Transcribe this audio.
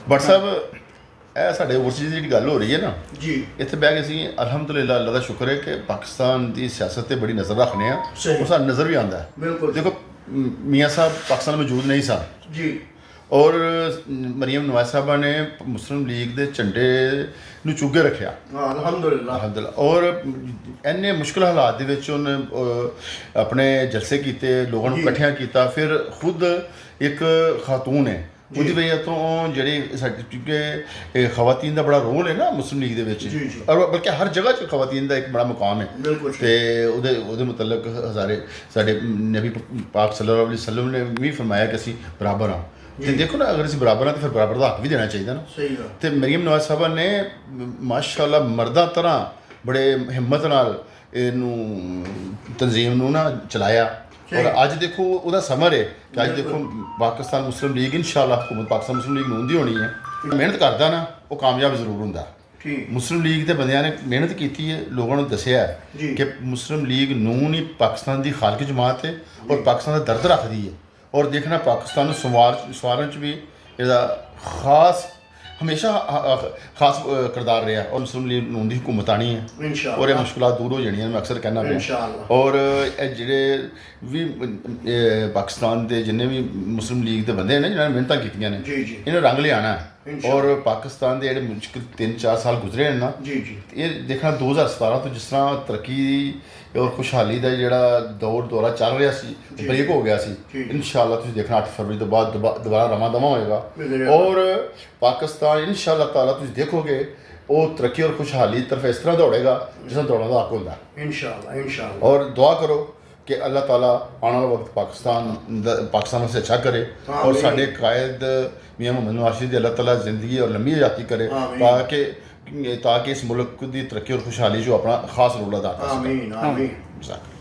But ਸਾਹਿਬ ਇਹ ਸਾਡੇ Overseas ਦੀ ਜਿਹੜੀ ਗੱਲ ਹੋ ਰਹੀ ਹੈ ਨਾ ਜੀ, ਇੱਥੇ ਬਹਿ ਕੇ ਅਸੀਂ ਅਲਹਮਦੁਲਿਲਾ ਅੱਲਾ ਦਾ ਸ਼ੁਕਰ ਹੈ ਕਿ ਪਾਕਿਸਤਾਨ ਦੀ ਸਿਆਸਤ ਤੇ ਬੜੀ ਨਜ਼ਰ ਰੱਖਦੇ ਆ। ਸਹੀ। ਉਹ ਸਾਨੂੰ ਨਜ਼ਰ ਵੀ ਆਉਂਦਾ ਹੈ। ਬਿਲਕੁਲ। ਦੇਖੋ ਮੀਆਂ ਸਾਹਿਬ ਪਾਕਿਸਤਾਨ ਮੌਜੂਦ ਨਹੀਂ ਸਨ ਜੀ, ਔਰ ਮਰੀਮ ਨਵਾਜ਼ ਸਾਹਿਬਾ ਨੇ ਮੁਸਲਿਮ ਲੀਗ ਦੇ ਝੰਡੇ ਨੂੰ ਚੁੱਗੇ ਰੱਖਿਆ ਅਲਹਮਦੁਲਿਲਾ। ਅਲਹਮਦੁਲਿਲਾ। ਔਰ ਇੰਨੇ ਮੁਸ਼ਕਿਲ ਹਾਲਾਤ ਦੇ ਵਿੱਚ ਉਹਨੇ ਆਪਣੇ ਜਲਸੇ ਕੀਤੇ, ਲੋਕਾਂ ਨੂੰ ਇਕੱਠਿਆਂ ਕੀਤਾ। ਫਿਰ ਖੁਦ ਇੱਕ ਖਾਤੂਨ ਹੈ, ਉਹਦੀ ਵਜ੍ਹਾ ਤੋਂ ਜਿਹੜੀ ਸਾਡੀ, ਕਿਉਂਕਿ ਖਵਾਤੀਨ ਦਾ ਬੜਾ ਰੋਲ ਹੈ ਨਾ ਮੁਸਲਿਮ ਲੀਗ ਦੇ ਵਿੱਚ, ਔਰ ਬਲਕਿ ਹਰ ਜਗ੍ਹਾ 'ਚ ਖਵਾਤੀਨ ਦਾ ਇੱਕ ਬੜਾ ਮੁਕਾਮ ਹੈ। ਤੇ ਉਹਦੇ ਮੁਤਲਕ ਹਜ਼ਾਰੇ ਸਾਡੇ ਨਬੀ ਪਾਕ ਸੱਲੱਲਾਹੁ ਅਲੈਹਿ ਵਸੱਲਮ ਨੇ ਵੀ ਫਰਮਾਇਆ ਕਿ ਅਸੀਂ ਬਰਾਬਰ ਹਾਂ। ਤੇ ਦੇਖੋ ਨਾ, ਅਗਰ ਅਸੀਂ ਬਰਾਬਰ ਹਾਂ ਤਾਂ ਫਿਰ ਬਰਾਬਰ ਦਾ ਹੱਕ ਵੀ ਦੇਣਾ ਚਾਹੀਦਾ ਨਾ। ਸਹੀ ਗੱਲ। ਤੇ ਮਰੀਮ ਨਵਾਜ਼ ਸਾਹਿਬਾ ਨੇ ਮਾਸ਼ਾਅੱਲਾ ਮਰਦਾਂ ਤਰ੍ਹਾਂ ਬੜੇ ਹਿੰਮਤ ਨਾਲ ਇਹਨੂੰ ਤਨਜ਼ੀਮ ਨੂੰ ਨਾ ਚਲਾਇਆ। ਔਰ ਅੱਜ ਦੇਖੋ ਉਹਦਾ ਸਮਰ ਹੈ ਕਿ ਅੱਜ ਦੇਖੋ ਪਾਕਿਸਤਾਨ ਮੁਸਲਿਮ ਲੀਗ ਇਨਸ਼ਾਅੱਲਾ ਹੁਕੂਮਤ ਪਾਕਿਸਤਾਨ ਮੁਸਲਿਮ ਲੀਗ ਨੂੰ ਹੁੰਦੀ ਹੋਣੀ ਹੈ। ਮਿਹਨਤ ਕਰਦਾ ਨਾ ਉਹ ਕਾਮਯਾਬ ਜ਼ਰੂਰ ਹੁੰਦਾ। ਮੁਸਲਿਮ ਲੀਗ ਦੇ ਬੰਦਿਆਂ ਨੇ ਮਿਹਨਤ ਕੀਤੀ ਹੈ, ਲੋਕਾਂ ਨੂੰ ਦੱਸਿਆ ਹੈ ਕਿ ਮੁਸਲਿਮ ਲੀਗ ਨੂਨ ਹੀ ਪਾਕਿਸਤਾਨ ਦੀ ਖਾਲਕ ਜਮਾਤ ਹੈ ਔਰ ਪਾਕਿਸਤਾਨ ਦਾ ਦਰਦ ਰੱਖਦੀ ਹੈ। ਔਰ ਦੇਖਣਾ ਪਾਕਿਸਤਾਨ ਨੂੰ ਸਵਾਰਨ 'ਚ ਵੀ ਇਹਦਾ ਖਾਸ ਹਮੇਸ਼ਾ ਖਾਸ ਕਿਰਦਾਰ ਰਿਹਾ। ਔਰ ਮੁਸਲਿਮ ਲੀਗ ਨੂਨ ਦੀ ਹੁਕੂਮਤ ਆਣੀ ਹੈ ਔਰ ਇਹ ਮੁਸ਼ਕਲਾਂ ਦੂਰ ਹੋ ਜਾਣੀਆਂ, ਮੈਂ ਅਕਸਰ ਕਹਿਣਾ ਪਿਆ। ਔਰ ਇਹ ਜਿਹੜੇ ਵੀ ਪਾਕਿਸਤਾਨ ਦੇ ਜਿੰਨੇ ਵੀ ਮੁਸਲਿਮ ਲੀਗ ਦੇ ਬੰਦੇ ਨੇ ਜਿਨ੍ਹਾਂ ਨੇ ਮਿਹਨਤਾਂ ਕੀਤੀਆਂ ਨੇ, ਇਹਨੇ ਰੰਗ ਲਿਆਉਣਾ। ਔਰ ਪਾਕਿਸਤਾਨ ਦੇ ਜਿਹੜੇ ਮੁਸ਼ਕਿਲ 3-4 ਸਾਲ ਗੁਜ਼ਰੇ ਨੇ ਨਾ, ਇਹ ਦੇਖਣਾ 2017 ਤੋਂ ਜਿਸ ਤਰ੍ਹਾਂ ਤਰੱਕੀ ਔਰ ਖੁਸ਼ਹਾਲੀ ਦਾ ਜਿਹੜਾ ਦੌਰਾ ਚੱਲ ਰਿਹਾ ਸੀ, ਬ੍ਰੇਕ ਹੋ ਗਿਆ ਸੀ। ਇਨਸ਼ਾਅੱਲਾ ਤੁਸੀਂ ਦੇਖਣਾ 8 ਫਰਵਰੀ ਤੋਂ ਬਾਅਦ ਦੁਬਾਰਾ ਰਵਾਂ ਦਵਾਂ ਹੋਏਗਾ ਔਰ ਪਾਕਿਸਤਾਨ ਇਨਸ਼ਾਅੱਲਾ ਤਾਲਾ ਤੁਸੀਂ ਦੇਖੋਗੇ ਉਹ ਤਰੱਕੀ ਔਰ ਖੁਸ਼ਹਾਲੀ ਤਰਫ ਇਸ ਤਰ੍ਹਾਂ ਦੌੜੇਗਾ ਜਿਸ ਤਰ੍ਹਾਂ ਦੌੜਨ ਦਾ ਹੱਕ ਹੁੰਦਾ। ਇਨਸ਼ਾਅੱਲਾ। ਔਰ ਦੁਆ ਕਰੋ कि अल्लाह ताला आने वाला वक्त पाकिस्तान से अच्छा करे और साढ़े कायद मियाँ मोहम्मद नवाज दी अल्लाह ताला ज़िंदगी और लंबी आज़ादी करे ताकि इस मुल्क की तरक्की और खुशहाली जो अपना खास रोल अदा कर सके।